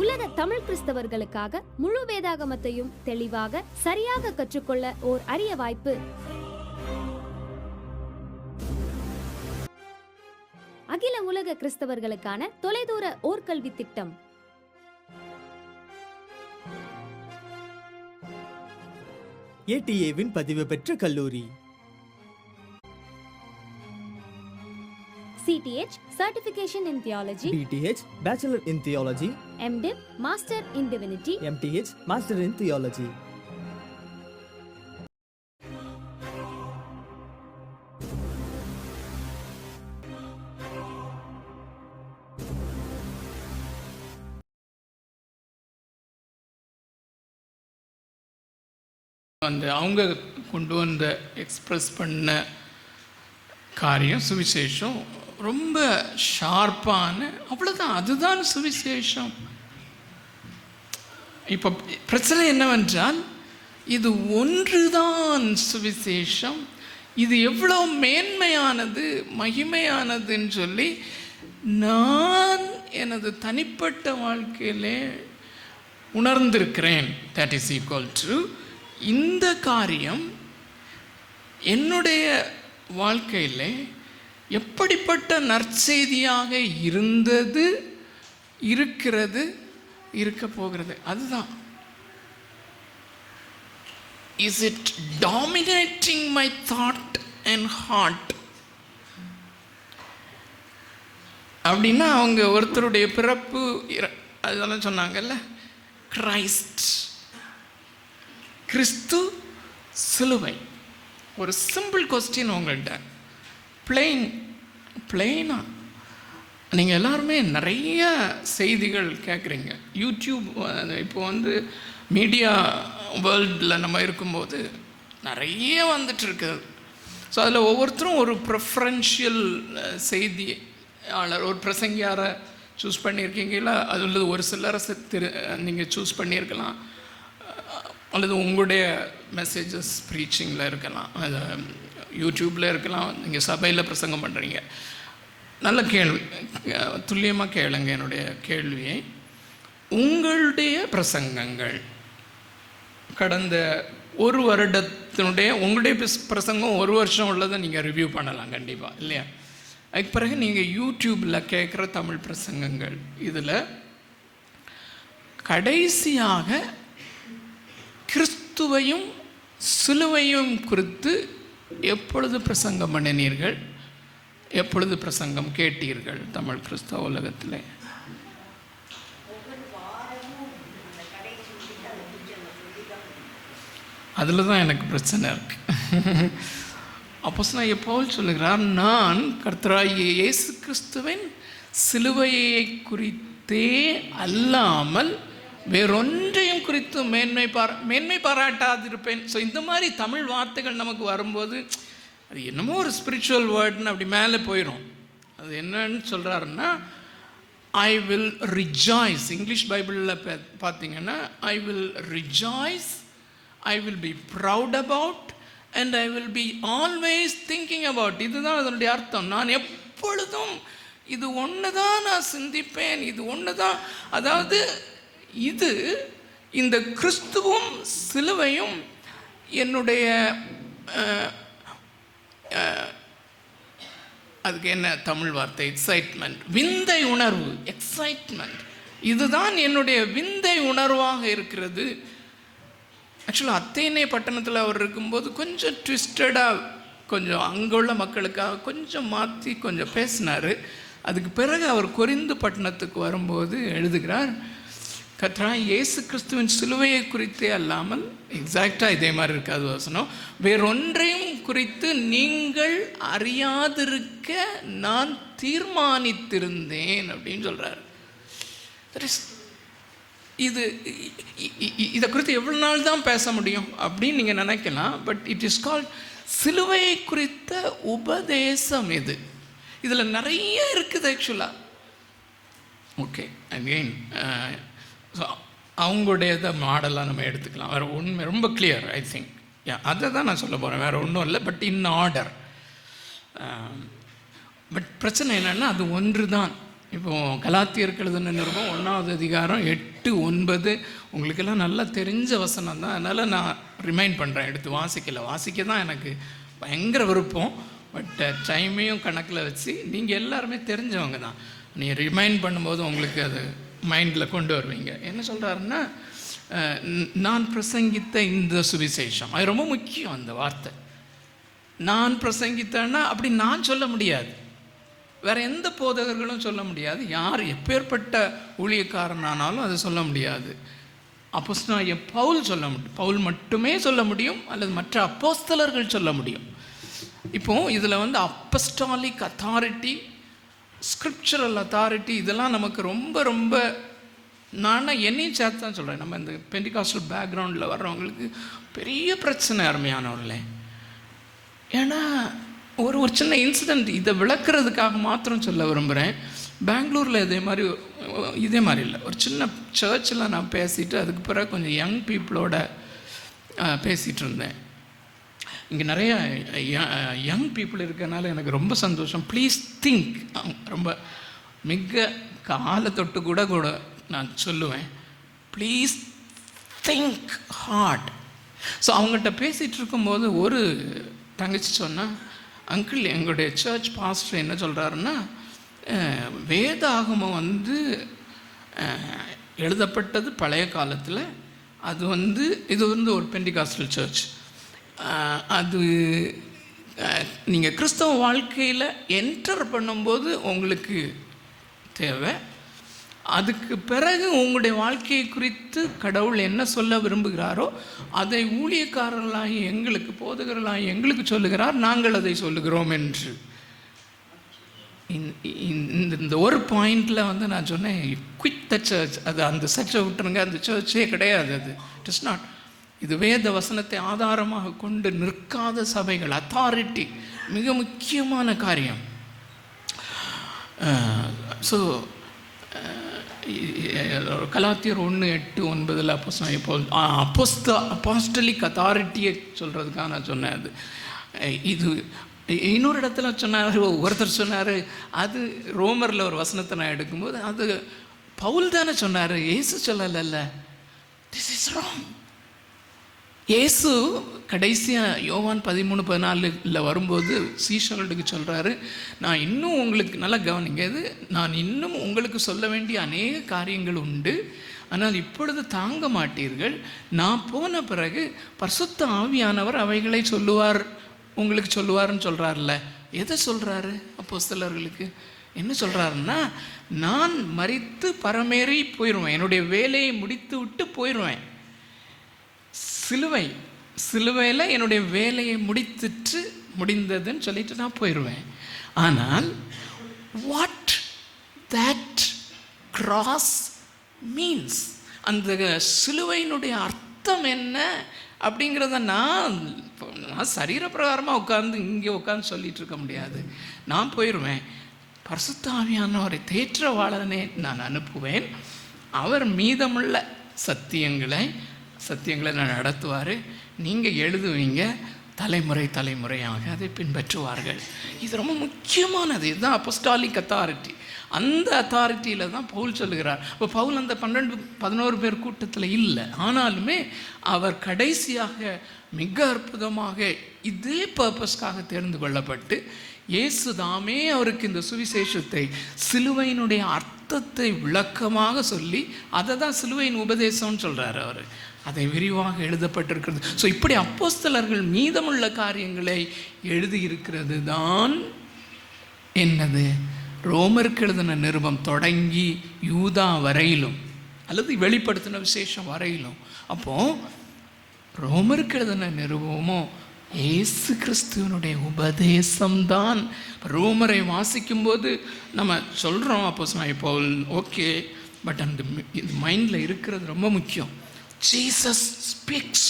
உலக தமிழ் கிறிஸ்தவர்களுக்காக முழு வேதாகமத்தையும் தெளிவாக சரியாக கற்றுக்கொள்ள ஓர் அரிய வாய்ப்பு. அகில உலக கிறிஸ்தவர்களுக்கான தொலைதூர ஓர்கல்வி திட்டம். ATAவின் பதிவு பெற்ற கல்லூரி. CTH Certification in Theology, BTH Bachelor in Theology, MDiv Master in Divinity, MTH Master in Theology. அவங்க கொண்டு வந்த எக்ஸ்பிரஸ் பண்ண காரியம் சுவிசேஷம் ரொம்ப ஷார்ப்பான, அவ்வளோதான், அதுதான் சுவிசேஷம். இப்போ பிரச்சனை என்னவென்றால், இது ஒன்றுதான் சுவிசேஷம், இது எவ்வளோ மேன்மையானது மகிமையானதுன்னு சொல்லி நான் எனது தனிப்பட்ட வாழ்க்கையிலே உணர்ந்திருக்கிறேன். தட் இஸ் ஈக்குவல் டு இந்த காரியம் என்னுடைய வாழ்க்கையில் எப்படிப்பட்ட நற்செய்தியாக இருந்தது, இருக்கிறது, இருக்க போகிறது. அதுதான். Is it dominating my thought and heart? அப்படின்னா அவங்க ஒருத்தருடைய பிறப்பு அதெல்லாம் சொன்னாங்கல்ல, கிறிஸ்து சிலுவை. ஒரு சிம்பிள் கொஸ்டின் உங்கள்கிட்ட, பிளெயினா நீங்கள் எல்லாருமே நிறைய செய்திகள் கேட்குறீங்க. யூடியூப் இப்போ மீடியா வேர்ல்டில் நம்ம இருக்கும்போது நிறைய வந்துட்டுருக்குது. ஸோ அதில் ஒவ்வொருத்தரும் ஒரு ப்ரெஃபரன்ஷியல் செய்தியாளர், ஒரு பிரசங்கியாரை சூஸ் பண்ணியிருக்கீங்களா? அது உள்ளது ஒரு சிலரை நீங்கள் சூஸ் பண்ணியிருக்கலாம், அல்லது உங்களுடைய மெசேஜஸ் ப்ரீச்சிங்கில் இருக்கலாம், அது யூடியூப்பில் இருக்கலாம், நீங்கள் சபையில் பிரசங்கம் பண்ணுறீங்க. நல்ல கேள்வி, துல்லியமாக கேளுங்க என்னுடைய கேள்வியை. உங்களுடைய பிரசங்கங்கள் கடந்த ஒரு வருடத்தினுடைய, உங்களுடைய பிரசங்கம் ஒரு வருஷம் உள்ளதை நீங்கள் ரிவ்யூ பண்ணலாம் கண்டிப்பாக, இல்லையா? அதுக்கு பிறகு நீங்கள் யூடியூப்பில் கேட்குற தமிழ் பிரசங்கங்கள், இதில் கடைசியாக கிறிஸ்துவையும் சிலுவையும் குறித்து எப்பொழுது பிரசங்கம் பண்ணினீர்கள், எப்பொழுது பிரசங்கம் கேட்டீர்கள் தமிழ் கிறிஸ்தவ உலகத்தில்? அதில் தான் எனக்கு பிரச்சனை இருக்கு. அப்போஸ்தலனாகிய பவுல் சொல்லுகிறார், நான் கர்த்தராகிய இயேசு கிறிஸ்துவின் சிலுவையை குறித்தே அல்லாமல் வேறொன்றையும் குறித்து மேன்மை பாராட்டாதிருப்பேன். ஸோ இந்த மாதிரி தமிழ் வார்த்தைகள் நமக்கு வரும்போது அது என்னமோ ஒரு ஸ்பிரிச்சுவல் வேர்டுன்னு அப்படி மேலே போயிடும். அது என்னன்னு சொல்கிறாருன்னா, ஐ வில் ரிஜாய்ஸ். இங்கிலீஷ் பைபிளில் பார்த்தீங்கன்னா, I will rejoice, I will be proud about, and I will be always thinking about. இதுதான் அதனுடைய அர்த்தம். நான் எப்பொழுதும் இது ஒன்று தான் நான் சிந்திப்பேன், இது ஒன்று தான். அதாவது இது இந்த கிறிஸ்துவும் சிலுவையும் என்னுடைய, அதுக்கு என்ன தமிழ் வார்த்தை? எக்ஸைட்மெண்ட், விந்தை உணர்வு, எக்ஸைட்மெண்ட். இதுதான் என்னுடைய விந்தை உணர்வாக இருக்கிறது. ஆக்சுவலாக அத்தேனே பட்டணத்தில் அவர் இருக்கும்போது கொஞ்சம் ட்விஸ்டடாக, கொஞ்சம் அங்கே உள்ள மக்களுக்காக கொஞ்சம் மாற்றி கொஞ்சம் பேசினார். அதுக்கு பிறகு அவர் கொரிந்து பட்டணத்துக்கு வரும்போது எழுதுகிறார், கர்த்தராகிய இயேசு கிறிஸ்துவின் சிலுவையை குறித்தே அல்லாமல், எக்ஸாக்டாக இதே மாதிரி இருக்காது வசனம், வேறொன்றையும் குறித்து நீங்கள் அறியாதிருக்க நான் தீர்மானித்திருந்தேன் அப்படின்னு சொல்கிறார். இதை குறித்து எவ்வளோ நாள் தான் பேச முடியும் அப்படின்னு நீங்கள் நினைக்கலாம். பட் இட் இஸ் கால்ட் சிலுவையை குறித்த உபதேசம். இதில் நிறைய இருக்குது ஆக்சுவலாக. ஓகே, அகெயின் ஸோ அவங்களுடைய மாடலாக நம்ம எடுத்துக்கலாம். வேறு ஒன்று ரொம்ப கிளியர், ஐ திங்க். அதை தான் நான் சொல்ல போகிறேன், வேறு ஒன்றும் இல்லை. But in order. பட் பிரச்சனை என்னென்னா, அது ஒன்று தான். இப்போது கலாத்தியருக்கு எழுதின நிருபம் 1ஆவது அதிகாரம் 8, 9 உங்களுக்கெல்லாம் நல்லா தெரிஞ்ச வசனம் தான். அதனால் நான் ரிமைண்ட் பண்ணுறேன், எடுத்து வாசிக்க தான் எனக்கு பயங்கர விருப்பம். பட் டைமையும் கணக்கில் வச்சு நீங்கள் எல்லாருமே தெரிஞ்சவங்க தான், நீங்கள் ரிமைண்ட் பண்ணும்போது உங்களுக்கு அது மைண்டில் கொண்டு வருவீங்க. என்ன சொல்கிறாருன்னா, நான் பிரசங்கித்த இந்த சுவிசேஷம், அது ரொம்ப முக்கியம். அந்த வார்த்தை நான் பிரசங்கித்தேன்னா அப்படி நான் சொல்ல முடியாது, வேறு எந்த போதகர்களும் சொல்ல முடியாது, யார் எப்பேற்பட்ட ஊழியக்காரனானாலும் அதை சொல்ல முடியாது. அப்போஸ்தலனாகிய பவுல் சொல்ல முடியும், பவுல் மட்டுமே சொல்ல முடியும், அல்லது மற்ற அப்போஸ்தலர்கள் சொல்ல முடியும். இப்போது இதில் அப்பஸ்டாலிக் அத்தாரிட்டி, ஸ்கிரிப்சுரல் அத்தாரிட்டி, இதெல்லாம் நமக்கு ரொம்ப ரொம்ப, நான் என்னையும் சேர்த்து தான் சொல்கிறேன், நம்ம இந்த பெண்டிகாஸ்டல் பேக்ரவுண்டில் வர்றவங்களுக்கு பெரிய பிரச்சனை அருமையானவர்களே. ஏன்னா ஒரு சின்ன இன்சிடெண்ட் இதை விளக்குறதுக்காக மாத்திரம் சொல்ல விரும்புகிறேன். பெங்களூரில் இதே மாதிரி இல்லை, ஒரு சின்ன சர்ச்சில் நான் பேசிட்டு அதுக்கு பிறகு கொஞ்சம் யங் பீப்புளோட பேசிகிட்டு இருந்தேன். இங்கே நிறைய யங் பீப்புள் இருக்கனால எனக்கு ரொம்ப சந்தோஷம். ப்ளீஸ் திங்க், ரொம்ப மிக காலை தொட்டு கூட நான் சொல்லுவேன், ப்ளீஸ் திங்க் ஹார்ட். ஸோ அவங்ககிட்ட பேசிகிட்டு இருக்கும்போது ஒரு தங்கச்சி சொன்னால், அங்கிள் எங்களுடைய சர்ச் பாஸ்டர் என்ன சொல்கிறாருன்னா, வேதாகமம் எழுதப்பட்டது பழைய காலத்தில், அது இது ஒரு பெண்டிகாஸ்டல் சர்ச், அது நீங்கள் கிறிஸ்தவ வாழ்க்கையில் என்டர் பண்ணும்போது உங்களுக்கு தேவை, அதுக்கு பிறகு உங்களுடைய வாழ்க்கையை குறித்து கடவுள் என்ன சொல்ல விரும்புகிறாரோ அதை ஊழியக்காரர்களாகி எங்களுக்கு, போதகர்களாகி எங்களுக்கு சொல்லுகிறார், நாங்கள் அதை சொல்லுகிறோம் என்று. இந்த ஒரு பாயிண்டில் நான் சொன்னேன், குவிட் த சர்ச், அது அந்த சர்ச்சை விட்டுருங்க, அந்த சர்ச்சே கிடையாது, அது இட் இஸ் நாட். இது வேத வசனத்தை ஆதாரமாக கொண்டு நிற்காத சபைகள், அத்தாரிட்டி மிக முக்கியமான காரியம். ஸோ கலாத்தியர் 1:8-9 அப்போஸ்டலிக் அத்தாரிட்டியை சொல்கிறதுக்காக நான் சொன்னேன். அது இது இன்னொரு இடத்துல சொன்னார், ஒருத்தர் சொன்னார், அது ரோமரில் ஒரு வசனத்தை நான் எடுக்கும்போது அது பவுல் தானே சொன்னார், இயேசு சொல்லலைல்ல. This is wrong. இயேசு கடைசியாக யோவான் 13:14 வரும்போது சீஷர்களுக்கு சொல்கிறாரு, நான் இன்னும் உங்களுக்கு, நல்லா கவனிங்க, இது நான் இன்னும் உங்களுக்கு சொல்ல வேண்டிய அநேக காரியங்கள் உண்டு, ஆனால் இப்பொழுது தாங்க மாட்டீர்கள், நான் போன பிறகு பரிசுத்த ஆவியானவர் அவைகளை உங்களுக்கு சொல்லுவார்னு சொல்கிறார்ல. எதை சொல்கிறாரு அப்போஸ்தலர்களுக்கு? என்ன சொல்கிறாருன்னா, நான் மரித்து பரமேறி போயிடுவேன், என்னுடைய வேலையை முடித்து விட்டு போயிடுவேன், சிலுவையில் என்னுடைய வேலையை முடிந்ததுன்னு சொல்லிட்டு நான் போயிடுவேன். ஆனால் வாட் தட் கிராஸ் மீன்ஸ், அந்த சிலுவையினுடைய அர்த்தம் என்ன அப்படிங்கிறத நான் சரீர பிரகாரமாக இங்கே உட்காந்து சொல்லிகிட்டு இருக்க முடியாது. நான் போயிடுவேன், பரிசுத்த ஆவியானவரை தேற்றவாளனே நான் அனுப்புவேன், அவர் மீதமுள்ள சத்தியங்களை நான் நடத்துவார், நீங்கள் எழுதுவீங்க, தலைமுறையாக அதை பின்பற்றுவார்கள். இது ரொம்ப முக்கியமானது. இதுதான் அப்போஸ்டாலிக் அத்தாரிட்டி. அந்த அத்தாரிட்டியில் தான் பவுல் சொல்லுகிறார். இப்போ பவுல் அந்த 12-11 பேர் கூட்டத்தில் இல்லை, ஆனாலுமே அவர் கடைசியாக மிக அற்புதமாக இதே பர்பஸ்க்காக தேர்ந்து கொள்ளப்பட்டு இயேசு தாமே அவருக்கு இந்த சுவிசேஷத்தை, சிலுவையினுடைய அர்த்தத்தை விளக்கமாக சொல்லி, அதை தான் சிலுவையின் உபதேசம்னு சொல்கிறார் அவர். அதை விரிவாக எழுதப்பட்டிருக்கிறது. ஸோ இப்படி அப்போஸ்தலர்கள் மீதமுள்ள காரியங்களை எழுதியிருக்கிறது தான் என்னது, ரோமருக்கு எழுதின நிருபம் தொடங்கி யூதா வரையிலும், அல்லது வெளிப்படுத்தின விசேஷம் வரையிலும். அப்போது ரோமருக்கு எழுதின நிருபமோ இயேசு கிறிஸ்துவனுடைய உபதேசம்தான். ரோமரை வாசிக்கும்போது நம்ம சொல்கிறோம் அப்போஸ்தலனாகிய பவுல், ஓகே, பட் அந்த மைண்டில் இருக்கிறது ரொம்ப முக்கியம். ஜீசஸ் ஸ்பீக்ஸ்,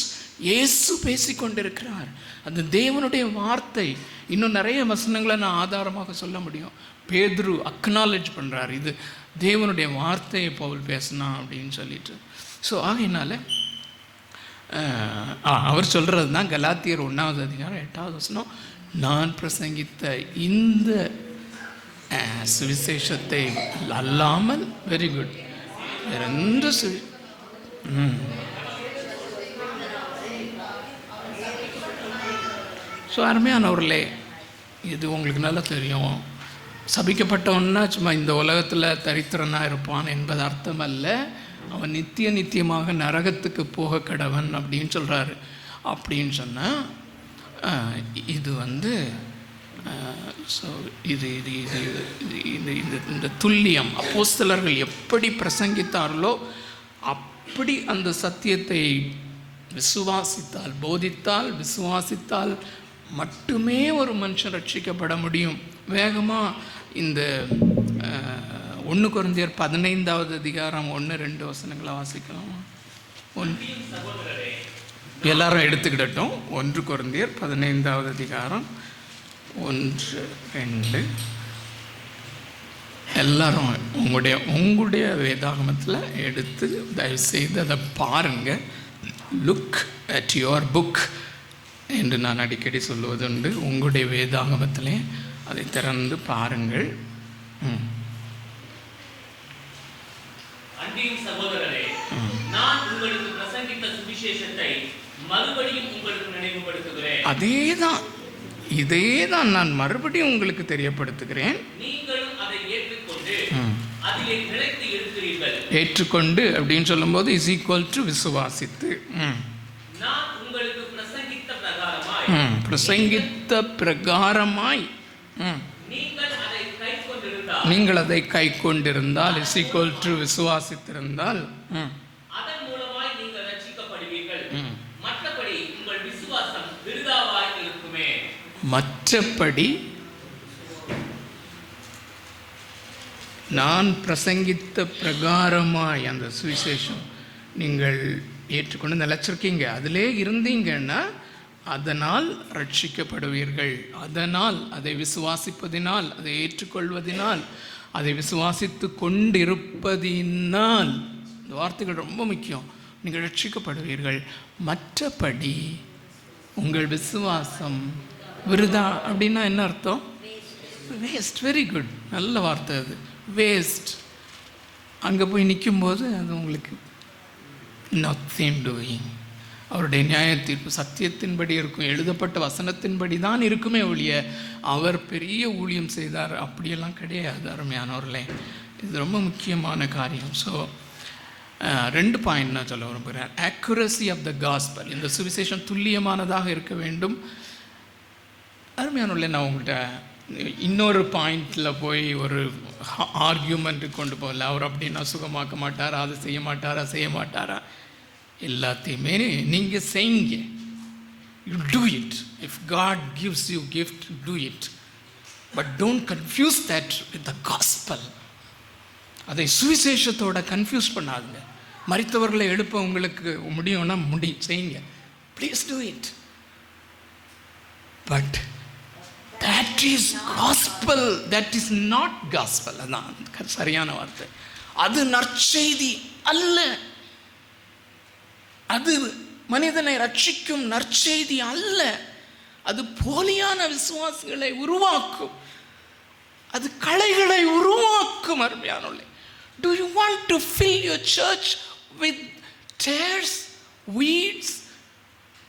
இயேசு பேசிக்கொண்டிருக்கிறார், அந்த தேவனுடைய வார்த்தை. இன்னும் நிறைய வசனங்களை நான் ஆதாரமாக சொல்ல முடியும். பேதுரு அக்னாலேஜ் பண்ணுறார், இது தேவனுடைய வார்த்தையை பவுல் பேசினா அப்படின்னு சொல்லிட்டு. ஸோ ஆகையினால அவர் சொல்கிறது தான் கலாத்தியர் 1ஆவது அதிகாரம் 8வது வசனம், நான் பிரசங்கித்த இந்த சுவிசேஷத்தை அல்லாமல், வெரி குட், வேற எந்த ஸோ அருமையானவர்களே, இது உங்களுக்கு நல்லா தெரியும். சபிக்கப்பட்டவன்னா சும்மா இந்த உலகத்தில் தரித்திரனாக இருப்பான் என்பது அர்த்தம் அல்ல. அவன் நித்தியமாக நரகத்துக்கு போக கடவன் அப்படின்னு சொல்கிறாரு. அப்படின்னு சொன்னால் இது ஸோ இது இது இது இது இது இந்த துல்லியம் அப்போஸ்தலர்கள் எப்படி பிரசங்கித்தார்களோ அப்படி அந்த சத்தியத்தை விசுவாசித்தால் மட்டுமே ஒரு மனுஷன் ரட்சிக்கப்பட முடியும். வேகமாக இந்த 1 கொரிந்தியர் 15வது அதிகாரம் 1-2 வசனங்களை வாசிக்கலாமா? எல்லாரும் எடுத்துக்கிடட்டும். 1 கொரிந்தியர் 15வது அதிகாரம் 1-2 எல்லாரும் உங்களுடைய வேதாகமத்தில் எடுத்து தயவுசெய்து அதை பாருங்கள். லுக் அட் யுவர் புக் என்று நான் அடிக்கடி சொல்லுவதுண்டு. உங்களுடைய வேதாகமத்திலே அதை திறந்து பாருங்கள். அன்பின் சகோதரரே, நான் உங்களுக்கு பிரசங்கித்த சுவிசேஷத்தை மறுபடியும் உங்களுக்கு நினைவுபடுத்துகிறேன். இதேதான் நான் மறுபடியும் உங்களுக்கு தெரியப்படுத்துகிறேன். நீங்களும் அதை ஏற்றுக்கொண்டு அதிலே நிலைத்து இருக்கிறீர்கள். ஏற்றுக்கொண்டு அப்படின்னு சொல்லும்போது இஸ் ஈக்குவல் டு விசுவாசித்து. நான் உங்களுக்கு பிரசங்கித்த பிரகாரமாய் நீங்கள் அதை கை கொண்டிருந்தால் இஸ் ஈக்குவல் டு விசுவாசித்திருந்தால் அதன் மூலமாய் நீங்கள் ரட்சிக்கப்படுவீர்கள். மற்றபடி உங்கள் விசுவாசம் விருதாவாய் இருக்குமே. மற்றபடி நான் பிரசங்கித்த பிரகாரமாய் அந்த சுவிசேஷம் நீங்கள் ஏற்றுக்கொண்டு நிலைச்சிருக்கீங்க, அதிலே இருந்தீங்கன்னா அதனால் ரட்சிக்கப்படுவீர்கள். அதனால் அதை விசுவாசிப்பதினால், அதை ஏற்றுக்கொள்வதினால், அதை விசுவாசித்து கொண்டிருப்பதினால், இந்த வார்த்தைகள் ரொம்ப முக்கியம், நீங்கள் ரட்சிக்கப்படுவீர்கள். மற்றபடி உங்கள் விசுவாசம் விருதா அப்படின்னா என்ன அர்த்தம்? வேஸ்ட். வெரி குட், நல்ல வார்த்தை அது, வேஸ்ட். அங்கே போய் நிற்கும்போது அது உங்களுக்கு nothing doing. அவருடைய நியாய தீர்ப்பு சத்தியத்தின்படி இருக்கும், எழுதப்பட்ட வசனத்தின்படி தான் இருக்குமே ஒழிய அவர் பெரிய ஊழியம் செய்தார் அப்படியெல்லாம் கிடையாது. அருமையானவர்களே, இது ரொம்ப முக்கியமான காரியம். ஸோ 2 பாயிண்ட் நான் சொல்ல விரும்புகிறேன். ஆக்குரசி ஆஃப் த காஸ்பல், இந்த சுவிசேஷம் துல்லியமானதாக இருக்க வேண்டும். அருமையானவர்களே, நான் உங்கள்கிட்ட இன்னொரு பாயிண்டில் போய் ஒரு ஆர்கியூமெண்ட்டு கொண்டு போகல. அவர் அப்படின்னா சுகமாக்க மாட்டாரா, அதை செய்ய மாட்டாரா, எல்லாத்தையுமே நீங்கள் செய்யுங்க. You do it. If God gives you gift, do it. But don't confuse that with the gospel. அதை சுவிசேஷத்தோட கன்ஃபியூஸ் பண்ணாதுங்க. மரித்தவர்களை எழுப்ப உங்களுக்கு முடியும்னா செய்யுங்க, please do it. But that is gospel, that is not gospel. அதான் சரியான வார்த்தை. அது நற்செய்தி அல்ல, அது மனிதனை ரட்சிக்கும் நற்செய்தி அல்ல. அது போலியான விசுவாசிகளை உருவாக்கும், அது களைகளை உருவாக்கும். அருமையானவர்களே, do you want to fill your church with tares, weeds?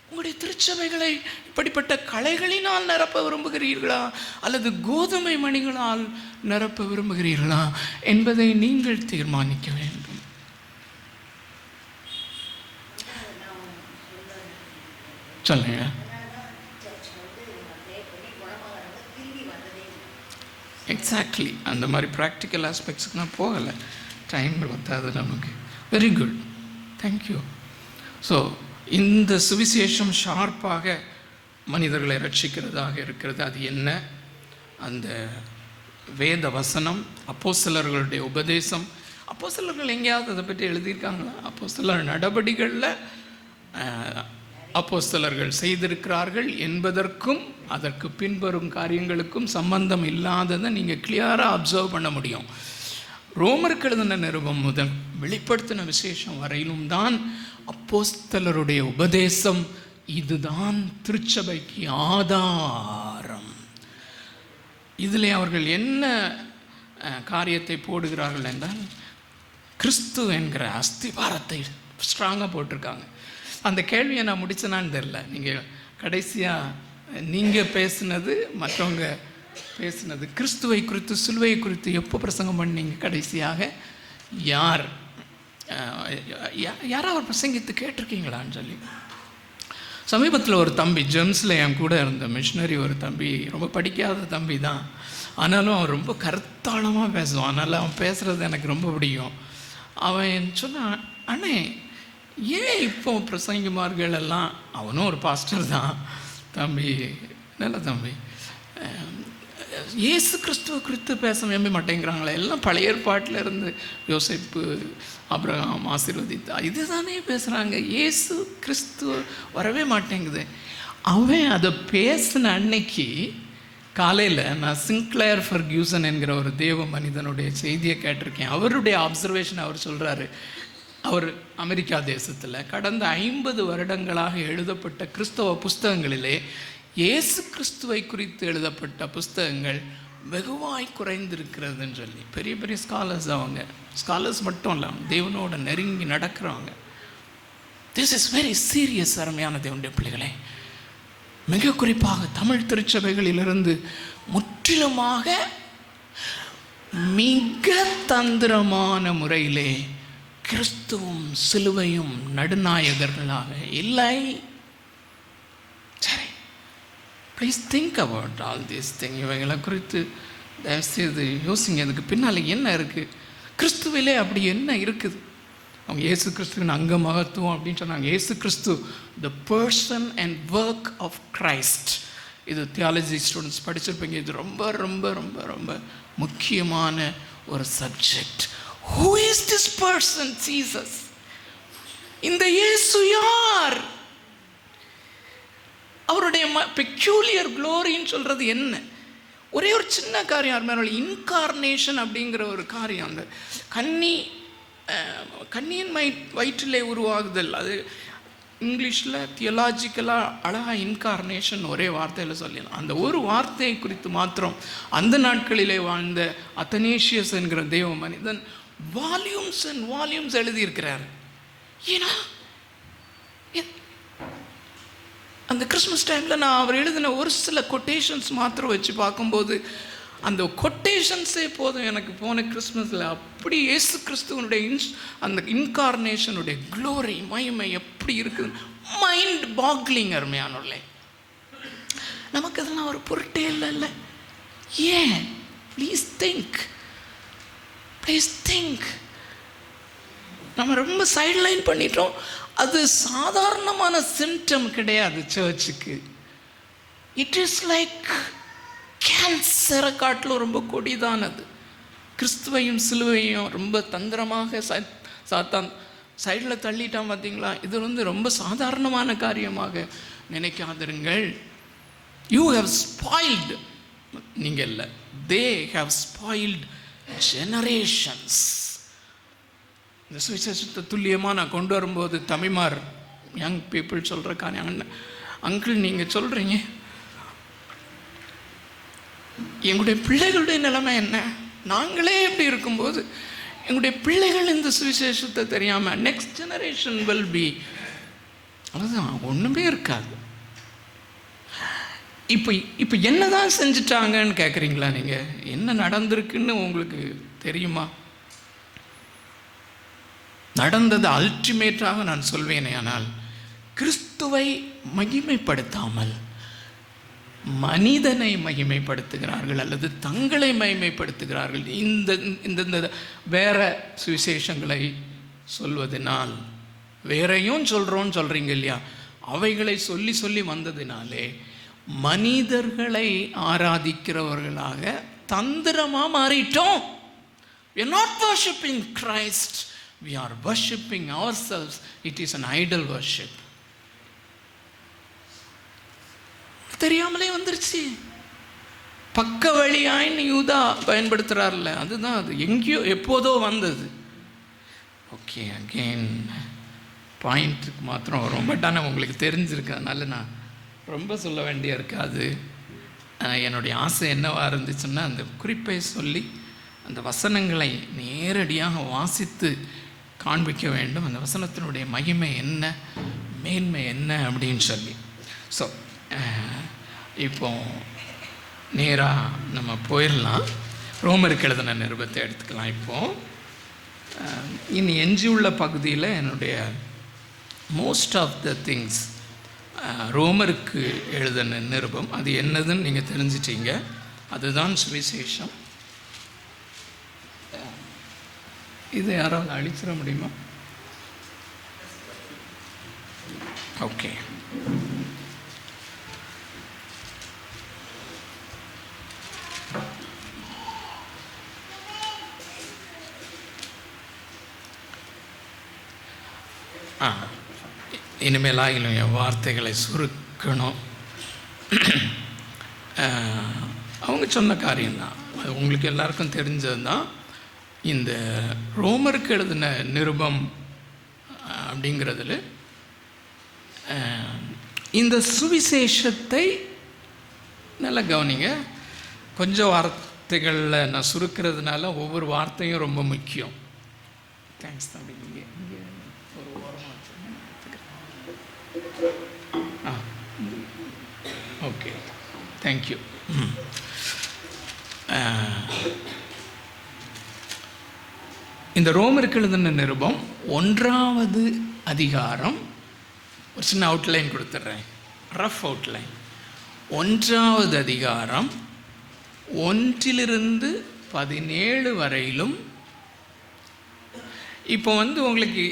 உங்களுடைய திருச்சபைகளை இப்படிப்பட்ட களைகளினால் நிரப்ப விரும்புகிறீர்களா அல்லது கோதுமை மணிகளால் நிரப்ப விரும்புகிறீர்களா என்பதை நீங்கள் தீர்மானிக்க வேண்டும். சொல்லுங்க. எக்ஸாக்ட்லி அந்த மாதிரி ப்ராக்டிக்கல் ஆஸ்பெக்ட்ஸுக்கு நான் போகலை, டைம் பத்தாது நமக்கு. Very good, thank you. ஸோ இந்த சுவிசேஷம் ஷார்ப்பாக மனிதர்களை ரட்சிக்கிறதாக இருக்கிறது. அது என்ன? அந்த வேத வசனம், அப்போஸ்தலர்களுடைய உபதேசம். அப்போஸ்தலர்கள் எங்கேயாவது அதை பற்றி எழுதியிருக்காங்களா? அப்போஸ்தலர் நடபடிகளில் அப்போஸ்தலர்கள் செய்திருக்கிறார்கள் என்பதற்கும் அதற்கு பின்வரும் காரியங்களுக்கும் சம்பந்தம் இல்லாததை நீங்கள் கிளியராக அப்சர்வ் பண்ண முடியும். ரோமருக்கு எழுதின நிருபம் முதல் வெளிப்படுத்தின விசேஷம் வரையிலும் தான் அப்போஸ்தலருடைய உபதேசம். இதுதான் திருச்சபைக்கு ஆதாரம். இதில் அவர்கள் என்ன காரியத்தை போடுகிறார்கள் என்றால் கிறிஸ்து என்கிற அஸ்திபாரத்தை ஸ்ட்ராங்காக போட்டிருக்காங்க. அந்த கேள்வியை நான் முடிச்சேனான்னு தெரில. நீங்கள் கடைசியாக நீங்கள் பேசுனது, மற்றவங்க பேசுனது, கிறிஸ்துவை குறித்து சிலுவையை குறித்து எப்போ பிரசங்கம் பண்ணீங்க கடைசியாக? யாராவது பிரசங்கித்து கேட்டிருக்கீங்களான்னு சொல்லி. சமீபத்தில் ஒரு தம்பி ஜெம்ஸில் என் கூட இருந்த மிஷினரி ஒரு தம்பி, ரொம்ப படிக்காத தம்பி தான், ஆனாலும் அவன் ரொம்ப கருத்தாளமாக பேசுவான். அதனால் அவன் பேசுகிறது எனக்கு ரொம்ப பிடிக்கும். அவன் சொன்னான், அண்ணே ஏன் இப்போ பிரசங்கிமார்கள் எல்லாம், அவனும் ஒரு பாஸ்டர் தான் தம்பி, நல்ல தம்பி, இயேசு கிறிஸ்துவ குறித்து பேச விரும்ப மாட்டேங்கிறாங்களே, எல்லாம் பழைய ஏற்பாட்டில் இருந்து யோசேப்பு, ஆபிரகாம் ஆசீர்வதித்தா இதுதானே பேசுகிறாங்க, இயேசு கிறிஸ்துவ வரவே மாட்டேங்குது. அவன் அதை பேசின அன்னைக்கு காலையில் நான் சிங்க்ளேர் ஃபர்கியூசன் என்கிற ஒரு தேவ மனிதனுடைய செய்தியை கேட்டிருக்கேன். அவருடைய அப்சர்வேஷன் அவர் சொல்கிறாரு. அவர் அமெரிக்கா தேசத்தில் கடந்த 50 வருடங்களாக எழுதப்பட்ட கிறிஸ்தவ புஸ்தகங்களிலே இயேசு கிறிஸ்துவை குறித்து எழுதப்பட்ட புஸ்தகங்கள் வெகுவாய் குறைந்திருக்கிறதுன்னு சொல்லி பெரிய பெரிய ஸ்காலர்ஸ், அவங்க ஸ்காலர்ஸ் மட்டும் இல்லை, தேவனோட நெருங்கி நடக்கிறவங்க. This is very serious. அருமையான தேவனுடைய பிள்ளைகளே, மிக குறிப்பாக தமிழ் திருச்சபைகளிலிருந்து முற்றிலுமாக மிக தந்திரமான முறையிலே கிறிஸ்துவும் சிலுவையும் நடுநாயகர்களாக இல்லை. சரி, please think about all these thing. இவைகளை குறித்து தயவுசெய்து யோசிங்க. அதுக்கு பின்னால் என்ன இருக்குது? கிறிஸ்துவிலே அப்படி என்ன இருக்குது? அவங்க இயேசு கிறிஸ்துவின் அங்க மகத்துவம் அப்படின்னு சொன்னாங்க. Yesu Kristu, the person and work of Christ. இது தியாலஜி ஸ்டூடெண்ட்ஸ் படிச்சிருப்பீங்க. இது ரொம்ப ரொம்ப ரொம்ப ரொம்ப முக்கியமான ஒரு subject. Who is this person, Jesus? இந்த இயேசு யார்? அவருடைய பெக்யூலியர் க்ளோரின்னு சொல்கிறது என்ன? ஒரே ஒரு சின்ன காரியம், அருமையான இன்கார்னேஷன் அப்படிங்கிற ஒரு காரியம். அந்த கன்னியின் வயிற்றிலே உருவாகுதல், அது இங்கிலீஷில் தியலாஜிக்கலாக அழகாக இன்கார்னேஷன் ஒரே வார்த்தையில் சொல்லலாம். அந்த ஒரு வார்த்தையை குறித்து மாத்திரம் அந்த நாட்களிலே வாழ்ந்த அத்தனேஷியஸ் என்கிற தேவ மனிதன் வால்யூம்ஸ் அண்ட் வால்யூம்ஸ் எழுதியிருக்கிறார். ஏன்னா அந்த கிறிஸ்மஸ் டைமில் நான் அவர் எழுதின ஒரு சில கொட்டேஷன்ஸ் மாத்திரம் வச்சு பார்க்கும்போது அந்த கொட்டேஷன்ஸே போதும் எனக்கு போன கிறிஸ்மஸில். அப்படி இயேசு கிறிஸ்துவனுடைய அந்த இன்கார்னேஷனுடைய க்ளோரி, மகிமை எப்படி இருக்குது, மைண்ட் பாக்லிங். அருமையானோர்களே, நமக்கு அதெல்லாம் ஒரு பொருட்டே இல்லை. ஏன்? Please think. நம்ம ரொம்ப சைட்லைன் பண்ணிட்டோம். அது சாதாரணமான சிம்டம் கிடையாது சர்ச்சுக்கு. இட் இஸ் லைக் கேன்சரை காட்டிலும் ரொம்ப கொடிதானது. கிறிஸ்துவையும் சிலுவையும் ரொம்ப தந்திரமாக சாத்தான் சைடில் தள்ளிட்டான் பார்த்தீங்களா? இது ரொம்ப சாதாரணமான காரியமாக நினைக்காதிருங்கள். யூ ஹவ் ஸ்பாயில்டு, நீங்கள் இல்லை, தே ஹவ் ஸ்பாயில்டு ஜெனரேஷன்ஸ். இந்த சுவிசேஷத்தை துல்லியமாக நான் கொண்டு வரும்போது தமிமார் யங் பீப்புள் சொல்கிற காரியம், அங்கிள் நீங்கள் சொல்கிறீங்க, எங்களுடைய பிள்ளைகளுடைய நிலைமை என்ன? நாங்களே எப்படி இருக்கும்போது எங்களுடைய பிள்ளைகள் இந்த சுவிசேஷத்தை தெரியாமல் நெக்ஸ்ட் ஜெனரேஷன் வில் பி, அதுதான் ஒன்றுமே இருக்காது. இப்போ என்னதான் செஞ்சுட்டாங்கன்னு கேட்குறீங்களா? நீங்கள் என்ன நடந்திருக்குன்னு உங்களுக்கு தெரியுமா? நடந்தது அல்டிமேட்டாக நான் சொல்வேனே, ஆனால் கிறிஸ்துவை மகிமைப்படுத்தாமல் மனிதனை மகிமைப்படுத்துகிறார்கள் அல்லது தங்களை மகிமைப்படுத்துகிறார்கள். இந்த வேற சுவிசேஷங்களை சொல்வதனால், வேறையும் சொல்கிறோன்னு சொல்கிறீங்க இல்லையா, அவைகளை சொல்லி சொல்லி வந்ததினாலே மனிதர்களை ஆராதிக்கிறவர்களாக தந்திரமாக மாறிட்டோம். We are not worshiping Christ, we are worshiping ourselves. It is an idol worship. தெரியாமலே வந்துருச்சு. பக்க வழியாயின்னு யூதா பயன்படுத்துகிறார்ல, அதுதான் அது. எங்கேயோ எப்போதோ வந்தது. ஓகே, அகெயின் பாயிண்ட்டுக்கு மாத்திரம் வரும். பட் ஆனால் உங்களுக்கு தெரிஞ்சிருக்கு, அதனால நான் ரொம்ப சொல்ல வேண்டிய இருக்காது. என்னுடைய ஆசை என்னவாக இருந்துச்சுன்னா அந்த குறிப்பை சொல்லி அந்த வசனங்களை நேரடியாக வாசித்து காண்பிக்க வேண்டும். அந்த வசனத்தினுடைய மகிமை என்ன, மேன்மை என்ன அப்படின்னு சொல்லி. ஸோ இப்போ நேராக நம்ம போயிடலாம். ரோமருக்கு எழுதின நிருபத்தை எடுத்துக்கலாம். இப்போது இனி எஞ்சியுள்ள பகுதியில் என்னுடைய மோஸ்ட் ஆஃப் த திங்ஸ் ரோமருக்கு எழுதின நிருபம் அது என்னதுன்னு நீங்கள் தெரிஞ்சிட்டீங்க. அதுதான் சுவிசேஷம். இதை யாராவது அழிச்சிட முடியுமா? ஓகே. இனிமேலாகிலும் என் வார்த்தைகளை சுருக்கணும். அவங்க சொன்ன காரியம்தான், அது உங்களுக்கு எல்லாருக்கும் தெரிஞ்சது தான். இந்த ரோமருக்கு எழுதின நிருபம் அப்படிங்கிறதுல இந்த சுவிசேஷத்தை நல்லா கவனிங்க. கொஞ்சம் வார்த்தைகளில் நான் சுருக்கிறதுனால ஒவ்வொரு வார்த்தையும் ரொம்ப முக்கியம். தேங்க்ஸ் தம்பி. இங்கே ஒரு ஓரமாக ஓகே, தேங்க்யூ. இந்த ரோமருக்கு எழுதின நிருபம் 1வது அதிகாரம், ஒரு சின்ன அவுட்லைன் கொடுத்துட்றேன், ரஃப் அவுட்லைன். 1வது அதிகாரம் 1 to 17 வரையிலும். இப்போ உங்களுக்கு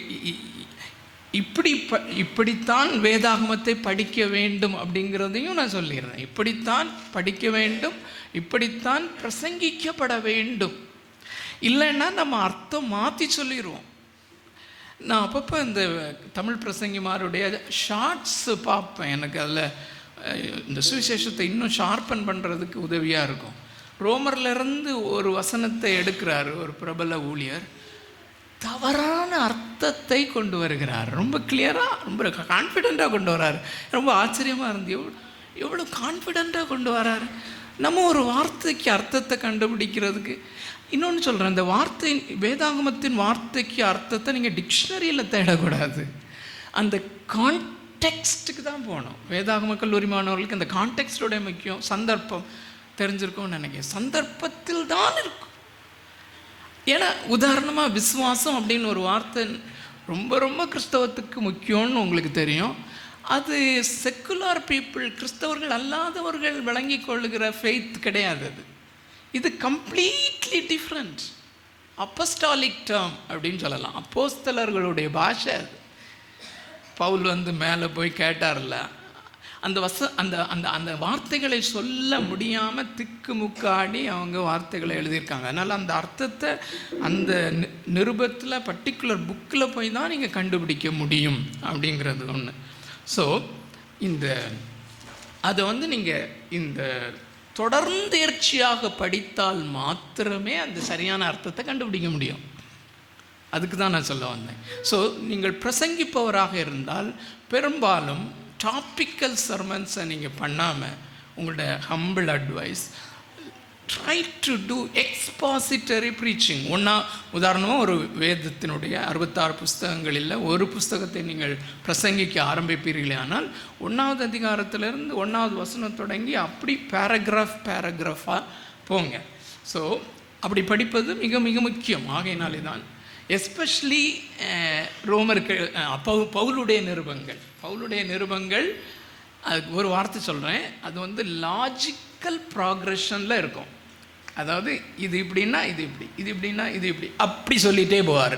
இப்படித்தான் வேதாகமத்தை படிக்க வேண்டும் அப்படிங்கிறதையும் நான் சொல்லிடுறேன். இப்படித்தான் படிக்க வேண்டும், இப்படித்தான் பிரசங்கிக்கப்பட வேண்டும். இல்லைன்னா நம்ம அர்த்தம் மாற்றி சொல்லிடுவோம். நான் அப்பப்போ இந்த தமிழ் பிரசங்கிமாருடைய ஷார்ட்ஸ் பார்ப்பேன். எனக்கு அதில் இந்த சுவிசேஷத்தை இன்னும் ஷார்ப்பன் பண்ணுறதுக்கு உதவியாக இருக்கும். ரோமர்லேருந்து ஒரு வசனத்தை எடுக்கிறார் ஒரு பிரபல ஊழியர், தவறான அர்த்தத்தை கொண்டு வருகிறார். ரொம்ப கிளியராக, ரொம்ப கான்ஃபிடெண்ட்டாக கொண்டு வர்றாரு. ரொம்ப ஆச்சரியமாக இருந்து எவ்வளோ கான்ஃபிடெண்ட்டாக கொண்டு வர்றாரு. நம்ம ஒரு வார்த்தைக்கு அர்த்தத்தை கண்டுபிடிக்கிறதுக்கு இன்னொன்று சொல்கிறேன், இந்த வார்த்தை வேதாகமத்தின் வார்த்தைக்கு அர்த்தத்தை நீங்கள் டிக்ஷனரியில் தேடக்கூடாது, அந்த கான்டெக்ஸ்ட்டுக்கு தான் போகணும். வேதாகம கல்லூரி மாணவர்களுக்கு அந்த கான்டெக்ஸ்டோட முக்கியம். சந்தர்ப்பம் தெரிஞ்சிருக்கும்னு நினைக்கிறேன். சந்தர்ப்பத்தில் தான் இருக்கும். ஏன்னா உதாரணமாக விசுவாசம் அப்படின்னு ஒரு வார்த்தை ரொம்ப ரொம்ப கிறிஸ்தவத்துக்கு முக்கியம்னு உங்களுக்கு தெரியும். அது செக்குலர் பீப்புள், கிறிஸ்தவர்கள் அல்லாதவர்கள் விளங்கி கொள்ளுகிற ஃபெய்த் கிடையாது. அது இது கம்ப்ளீட்லி டிஃப்ரெண்ட். அப்போஸ்டாலிக் டேர்ம் அப்படின்னு சொல்லலாம். அப்போஸ்தலர்களுடைய பாஷை அது. பவுல் மேலே போய் கேட்டார்ல, அந்த அந்த அந்த அந்த வார்த்தைகளை சொல்ல முடியாமல் திக்கு முக்காடி அவங்க வார்த்தைகளை எழுதியிருக்காங்க. அதனால் அந்த அர்த்தத்தை அந்த நிருபத்தில் பர்டிகுலர் புக்கில் போய் தான் நீங்கள் கண்டுபிடிக்க முடியும் அப்படிங்கிறது ஒன்று. ஸோ அதை நீங்கள் இந்த தொடர்ந்தேர்ச்சியாக படித்தால் மாத்திரமே அந்த சரியான அர்த்தத்தை கண்டுபிடிக்க முடியும். அதுக்கு தான் நான் சொல்ல வந்தேன். ஸோ நீங்கள் பிரசங்கிப்பவராக இருந்தால் பெரும்பாலும் டாப்பிக்கல் சர்மன்ஸை நீங்கள் பண்ணாமல், உங்களோட humble advice, try to do expository preaching. உதாரணமாக ஒரு வேதத்தினுடைய 66 புஸ்தகங்களில் ஒரு புஸ்தகத்தை நீங்கள் பிரசங்கிக்க ஆரம்பிப்பீர்களே, ஆனால் 1வது அதிகாரத்திலிருந்து 1வது வசனம் தொடங்கி அப்படி பேராகிராஃபாக போங்க. ஸோ அப்படி படிப்பது மிக மிக முக்கியம். ஆகையினாலே தான் எஸ்பெஷலி ரோமருக்கு பவுலுடைய நிருபங்கள் அதுக்கு ஒரு வார்த்தை சொல்கிறேன், அது லாஜிக்கல் ப்ராக்ரெஷனில் இருக்கும். அதாவது இது இப்படின்னா இது இப்படி, இது இப்படின்னா இது இப்படி, அப்படி சொல்லிகிட்டே போவார்.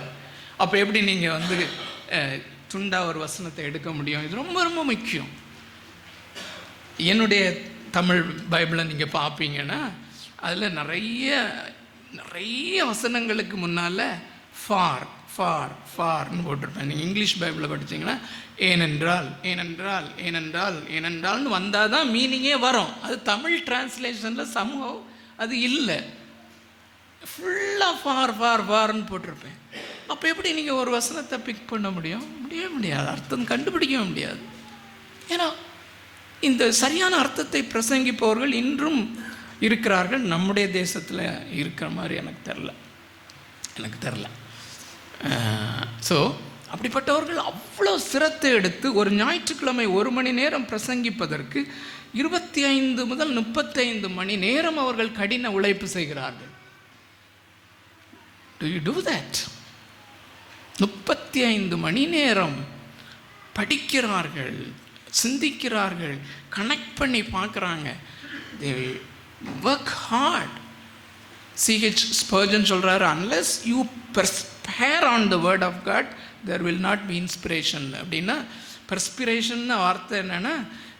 அப்போ எப்படி நீங்கள் துண்டா ஒரு வசனத்தை எடுக்க முடியும்? இது ரொம்ப ரொம்ப முக்கியம். என்னுடைய தமிழ் பைபிளை நீங்கள் பார்ப்பீங்கன்னா அதில் நிறைய வசனங்களுக்கு முன்னால் ஃபார்னு போட்டிருப்பேன். நீங்கள் இங்கிலீஷ் பைபிளில் படித்தீங்கன்னா ஏனென்றால்னு வந்தால் தான் மீனிங்கே வரும். அது தமிழ் டிரான்ஸ்லேஷனில் சமூகம் அது இல்லை, ஃபுல்லாக ஃபார்னு போட்டிருப்பேன். அப்போ எப்படி நீங்கள் ஒரு வசனத்தை பிக் பண்ண முடியாது, அர்த்தம் கண்டுபிடிக்க முடியாது. ஏன்னா இந்த சரியான அர்த்தத்தை பிரசங்கிப்பவர்கள் இன்றும் இருக்கிறார்கள். நம்முடைய தேசத்தில் இருக்கிற மாதிரி எனக்கு தெரில. ஸோ அப்படிப்பட்டவர்கள் அவ்வளோ சிரத்தை எடுத்து ஒரு ஞாயிற்றுக்கிழமை 1 மணி நேரம் பிரசங்கிப்பதற்கு 25 முதல் 35 மணி நேரம் அவர்கள் கடின உழைப்பு செய்கிறார்கள். Do you do that? 35 மணி நேரம் படிக்கிறார்கள், சிந்திக்கிறார்கள், கனெக்ட் பண்ணி பார்க்குறாங்க. They work hard. C.H. Spurgeon சொல்கிறாரு, unless you perspire on the word of God, there will not be inspiration. அப்படின்னா perspiration வார்த்தை என்னென்னா,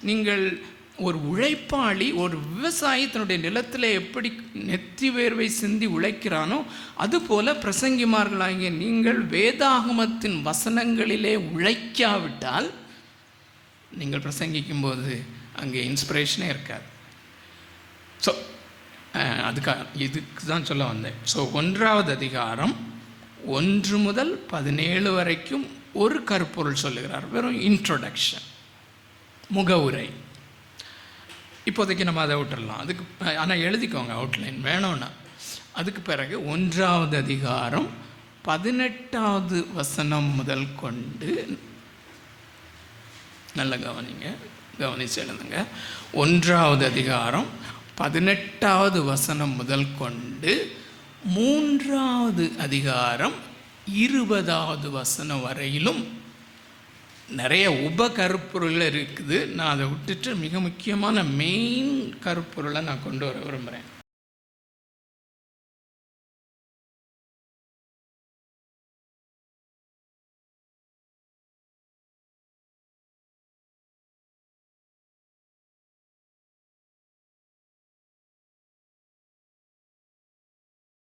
நீங்கள் ஒரு உழைப்பாளி, ஒரு விவசாயி தன்னுடைய நிலத்தில் எப்படி நெத்தி வேர்வை சிந்தி உழைக்கிறானோ அதுபோல பிரசங்கிமார்களாகிய நீங்கள் வேதாகமத்தின் வசனங்களிலே உழைக்காவிட்டால் நீங்கள் பிரசங்கிக்கும்போது அங்கே இன்ஸ்பிரேஷனே இருக்காது. ஸோ இதுக்கு தான் சொல்ல வந்தேன். ஸோ 1வது அதிகாரம் 1 முதல் 17 வரைக்கும் ஒரு கருப்பொருள் சொல்லுகிறார். வெறும் இன்ட்ரோடக்ஷன், முகவுரை. இப்போதைக்கு நம்ம அதை விட்டுடலாம். அதுக்கு ஆனால் எழுதிக்கோங்க அவுட்லைன் வேணும்னா. அதுக்கு பிறகு 1வது அதிகாரம் 18வது வசனம் முதல் கொண்டு, நல்ல கவனிச்சு எழுதுங்க. 1வது அதிகாரம் 18வது வசனம் முதல் கொண்டு 3வது அதிகாரம் 20வது வசனம் வரையிலும் நிறைய கருப்பொருள் இருக்குது. நான் அதை விட்டுட்டு மிக முக்கியமான மெயின் கருப்பொருளை நான் கொண்டு வர விரும்புகிறேன்.